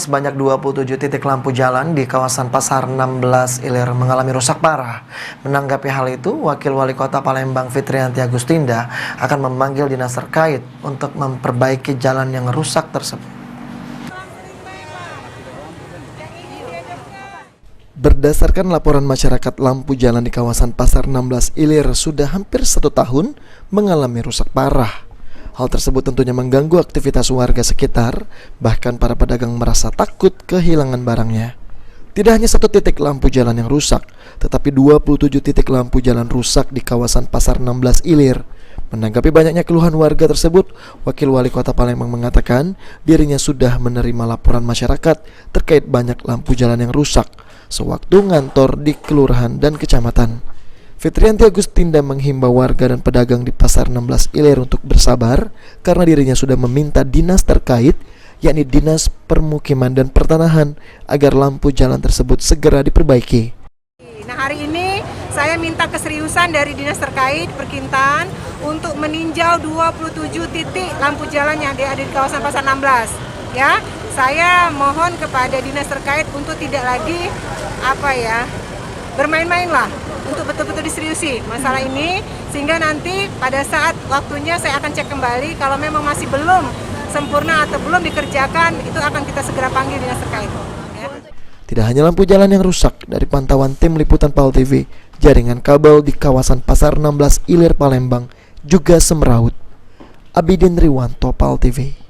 sebanyak 27 titik lampu jalan di kawasan Pasar 16 Ilir mengalami rusak parah. Menanggapi hal itu, Wakil Wali Kota Palembang Fitrianti Agustinda akan memanggil dinas terkait untuk memperbaiki jalan yang rusak tersebut. Berdasarkan laporan masyarakat, lampu jalan di kawasan Pasar 16 Ilir sudah hampir 1 tahun mengalami rusak parah. Hal tersebut tentunya mengganggu aktivitas warga sekitar, bahkan para pedagang merasa takut kehilangan barangnya. Tidak hanya 1 titik lampu jalan yang rusak, tetapi 27 titik lampu jalan rusak di kawasan Pasar 16 Ilir. Menanggapi banyaknya keluhan warga tersebut, Wakil Wali Kota Palembang mengatakan dirinya sudah menerima laporan masyarakat terkait banyak lampu jalan yang rusak sewaktu ngantor di kelurahan dan kecamatan. Fitrianti Agustinda menghimbau warga dan pedagang di Pasar 16 Ilir untuk bersabar karena dirinya sudah meminta dinas terkait, yakni Dinas Permukiman dan Pertanahan, agar lampu jalan tersebut segera diperbaiki. Nah, hari ini saya minta keseriusan dari dinas terkait Perkintan untuk meninjau 27 titik lampu jalan yang ada di kawasan Pasar 16. Ya, saya mohon kepada dinas terkait untuk tidak lagi bermain-main lah, untuk betul-betul diseriusi masalah ini, sehingga nanti pada saat waktunya saya akan cek kembali. Kalau memang masih belum sempurna atau belum dikerjakan, itu akan kita segera panggil dinas terkait. Ya. Tidak hanya lampu jalan yang rusak, dari pantauan tim liputan PAL TV, jaringan kabel di kawasan Pasar 16 Ilir Palembang juga semeraut. Abidin Riwanto, PAL TV.